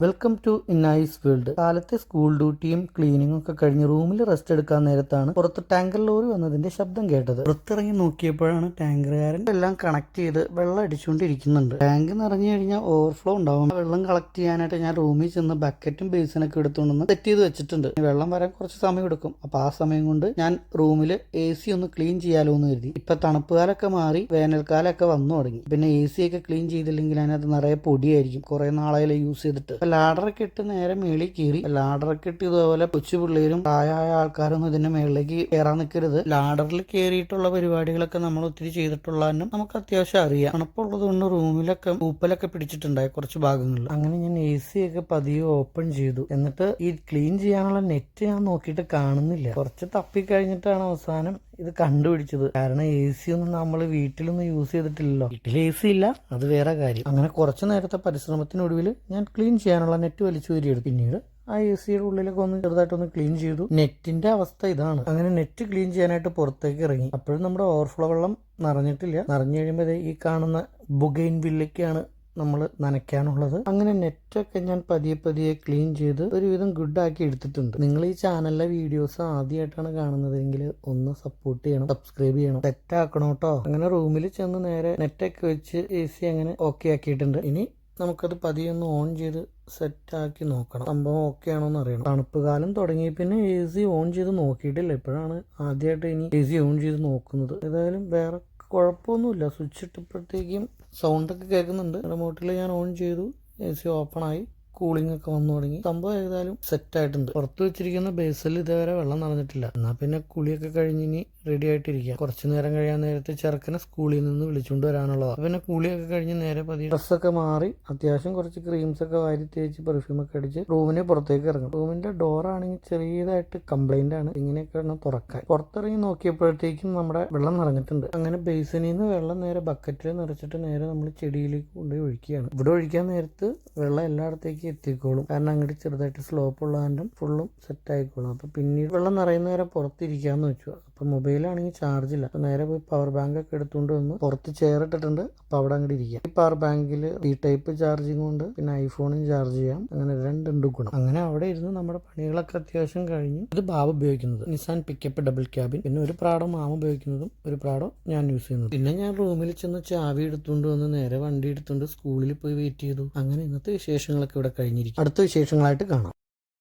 Welcome to ഇന്നൈസ് world. കാലത്തെ school ഡ്യൂട്ടിയും ക്ലീനിങ്ങും ഒക്കെ കഴിഞ്ഞ് റൂമിൽ റെസ്റ്റ് എടുക്കാൻ നേരത്താണ് പുറത്ത് ടാങ്കർ ലോറി വന്നതിന്റെ ശബ്ദം കേട്ടത്. പുറത്തിറങ്ങി നോക്കിയപ്പോഴാണ് ടാങ്കറുകാരൻ എല്ലാം കണക്ട് ചെയ്ത് വെള്ളം അടിച്ചുകൊണ്ടിരിക്കുന്നുണ്ട്. ടാങ്ക് നിറഞ്ഞു കഴിഞ്ഞാൽ ഓവർഫ്ലോ ഉണ്ടാവും. വെള്ളം കളക്ട് ചെയ്യാനായിട്ട് ഞാൻ റൂമിൽ ചെന്ന് ബക്കറ്റും ബേസിനൊക്കെ എടുത്തുകൊണ്ടൊന്ന് സെറ്റ് ചെയ്ത് വെച്ചിട്ടുണ്ട്. വെള്ളം വരാൻ കുറച്ച് സമയം എടുക്കും. അപ്പൊ ആ സമയം കൊണ്ട് ഞാൻ റൂമിൽ AC ഒന്ന് ക്ലീൻ ചെയ്യാലോ എന്ന് കരുതി. ഇപ്പൊ തണുപ്പുകാലൊക്കെ മാറി വേനൽക്കാലൊക്കെ വന്നു തുടങ്ങി. പിന്നെ AC ഒക്കെ ക്ലീൻ ചെയ്തില്ലെങ്കിൽ അതിനകത്ത് നിറയെ പൊടിയായിരിക്കും. കുറെ നാളെ യൂസ് ചെയ്തിട്ട് ലാഡറൊക്കെ ഇട്ട് നേരെ മേളിൽ കയറി. ലാഡറൊക്കെ ഇട്ട് ഇതുപോലെ കൊച്ചു പിള്ളേരും പ്രായമായ ആൾക്കാരൊന്നും ഇതിന്റെ മേളിലേക്ക് കയറാൻ നിൽക്കരുത്. ലാഡറിൽ കയറിയിട്ടുള്ള പരിപാടികളൊക്കെ നമ്മൾ ഒത്തിരി ചെയ്തിട്ടുള്ളതിനും നമുക്ക് അത്യാവശ്യം അറിയാം. തണുപ്പുള്ളത് കൊണ്ട് റൂമിലൊക്കെ പൂപ്പലൊക്കെ പിടിച്ചിട്ടുണ്ടായി കുറച്ച് ഭാഗങ്ങളിൽ. അങ്ങനെ ഞാൻ AC ഒക്കെ പതിയെ ഓപ്പൺ ചെയ്തു. എന്നിട്ട് ഈ ക്ലീൻ ചെയ്യാനുള്ള നെറ്റ് ഞാൻ നോക്കിയിട്ട് കാണുന്നില്ല. കുറച്ച് തപ്പിക്കഴിഞ്ഞിട്ടാണ് അവസാനം ഇത് കണ്ടുപിടിച്ചത്. കാരണം AC ഒന്നും നമ്മൾ വീട്ടിലൊന്നും യൂസ് ചെയ്തിട്ടില്ലല്ലോ. വീട്ടിൽ AC ഇല്ല, അത് വേറെ കാര്യം. അങ്ങനെ കുറച്ചു നേരത്തെ പരിശ്രമത്തിനൊടുവിൽ ഞാൻ ക്ലീൻ ചെയ്യാനുള്ള നെറ്റ് വലിച്ചു വരിയെടുത്തു. പിന്നീട് ആ AC-യുടെ ഉള്ളിലൊക്കെ ഒന്ന് ചെറുതായിട്ടൊന്ന് ക്ലീൻ ചെയ്തു. നെറ്റിന്റെ അവസ്ഥ ഇതാണ്. അങ്ങനെ നെറ്റ് ക്ലീൻ ചെയ്യാനായിട്ട് പുറത്തേക്ക് ഇറങ്ങി. അപ്പോഴും നമ്മുടെ ഓവർഫ്ലോ വെള്ളം നിറഞ്ഞിട്ടില്ല. നിറഞ്ഞു കഴിയുമ്പോൾ ഈ കാണുന്ന ബുഗൈൻ വില്ലയ്ക്കാണ് നമ്മൾ നനയ്ക്കാനുള്ളത്. അങ്ങനെ നെറ്റൊക്കെ ഞാൻ പതിയെ ക്ലീൻ ചെയ്ത് ഒരുവിധം ഗുഡാക്കി എടുത്തിട്ടുണ്ട്. നിങ്ങൾ ഈ ചാനലിലെ വീഡിയോസ് ആദ്യമായിട്ടാണ് കാണുന്നതെങ്കിൽ ഒന്ന് സപ്പോർട്ട് ചെയ്യണം, സബ്സ്ക്രൈബ് ചെയ്യണം, സെറ്റ് ആക്കണം കേട്ടോ. അങ്ങനെ റൂമിൽ ചെന്ന് നേരെ നെറ്റൊക്കെ വെച്ച് AC അങ്ങനെ ഓക്കെ ആക്കിയിട്ടുണ്ട്. ഇനി നമുക്കത് പതിയെ ഒന്ന് ഓൺ ചെയ്ത് സെറ്റ് ആക്കി നോക്കണം. സംഭവം ഓക്കെ ആണോന്ന് അറിയണം. തണുപ്പ് കാലം തുടങ്ങി പിന്നെ AC ഓൺ ചെയ്ത് നോക്കിയിട്ടില്ല. ഇപ്പോഴാണ് ആദ്യമായിട്ട് ഇനി AC ഓൺ ചെയ്ത് നോക്കുന്നത്. ഏതായാലും വേറെ കുഴപ്പമൊന്നുമില്ല. സ്വിച്ച് ഇട്ടപ്പോഴത്തേക്കും സൗണ്ടൊക്കെ കേൾക്കുന്നുണ്ട്. റിമോട്ടിൽ ഞാൻ ഓൺ ചെയ്തു. AC ഓപ്പൺ ആയി. കൂളിംഗ് ഒക്കെ വന്നു തുടങ്ങി. സംഭവം ഏതായാലും സെറ്റ് ആയിട്ടുണ്ട്. പുറത്ത് വെച്ചിരിക്കുന്ന ബേസിൽ ഇതുവരെ വെള്ളം നിറഞ്ഞിട്ടില്ല. എന്നാൽ പിന്നെ കുളിയൊക്കെ കഴിഞ്ഞ് ഇനി റെഡി ആയിട്ടിരിക്കുക. കുറച്ചു നേരം കഴിയാൻ നേരത്തെ ചെറുക്കനെ സ്കൂളിൽ നിന്ന് വിളിച്ചുകൊണ്ട് വരാനുള്ളതാണ്. പിന്നെ കുളിയൊക്കെ കഴിഞ്ഞ് നേരെ പതിയെ ഡ്രസ്സൊക്കെ മാറി അത്യാവശ്യം കുറച്ച് ക്രീംസ് ഒക്കെ വാരി തേച്ച് പെർഫ്യൂം ഒക്കെ അടിച്ച് റൂമിന് പുറത്തേക്ക് ഇറങ്ങും. റൂമിന്റെ ഡോറാണെങ്കിൽ ചെറിയതായിട്ട് കംപ്ലൈന്റ് ആണ്. ഇങ്ങനെയൊക്കെയാണ് തുറക്കാൻ. പുറത്തിറങ്ങി നോക്കിയപ്പോഴത്തേക്കും നമ്മുടെ വെള്ളം നിറഞ്ഞിട്ടുണ്ട്. അങ്ങനെ ബേസിനിൽ നിന്ന് വെള്ളം നേരെ ബക്കറ്റിൽ നിറച്ചിട്ട് നേരെ നമ്മൾ ചെടിയിലേക്ക് കൊണ്ടുപോയി ഒഴിക്കുകയാണ്. ഇവിടെ ഒഴിക്കാൻ നേരത്ത് വെള്ളം എല്ലായിടത്തേക്കും എത്തിക്കോളും. കാരണം അങ്ങോട്ട് ചെറുതായിട്ട് സ്ലോപ്പ് ഉള്ളതുകൊണ്ടും ഫുള്ളും സെറ്റ് ആയിക്കോളും. അപ്പൊ പിന്നീട് വെള്ളം നിറയുന്നവരെ പുറത്തിരിക്കാന്ന് വെച്ചു. അപ്പൊ മൊബൈലാണെങ്കിൽ ചാർജ് ഇല്ല. അപ്പൊ നേരെ പോയി പവർ ബാങ്ക് ഒക്കെ എടുത്തുകൊണ്ട് വന്ന് പുറത്ത് ചെയർ ഇട്ടിട്ടുണ്ട്. അപ്പൊ അവിടെ അങ്ങോട്ട് ഇരിക്കാം. ഈ പവർ ബാങ്കിൽ ഈ ടൈപ്പ് ചാർജിങ് കൊണ്ട് പിന്നെ ഐഫോണും ചാർജ് ചെയ്യാം. അങ്ങനെ രണ്ടുണ്ട് ഗുണം. അങ്ങനെ അവിടെ ഇരുന്ന് നമ്മുടെ പണികളൊക്കെ അത്യാവശ്യം കഴിഞ്ഞു. ഇത് ബാബ് ഉപയോഗിക്കുന്നത് നിസാൻ പിക്കപ്പ് ഡബിൾ ക്യാബിൻ. പിന്നെ ഒരു പ്രാടം മാമ ഉപയോഗിക്കുന്നതും ഒരു പ്രാടം ഞാൻ യൂസ് ചെയ്യുന്നത്. പിന്നെ ഞാൻ റൂമിൽ ചെന്ന് ചാവി എടുത്തുകൊണ്ട് വന്ന് നേരെ വണ്ടി എടുത്തുകൊണ്ട് സ്കൂളിൽ പോയി വെയിറ്റ് ചെയ്തു. അങ്ങനെ ഇന്നത്തെ വിശേഷങ്ങളൊക്കെ ഇവിടെ കഴിഞ്ഞിരിക്കും. അടുത്ത വിശേഷങ്ങളായിട്ട് കാണാം.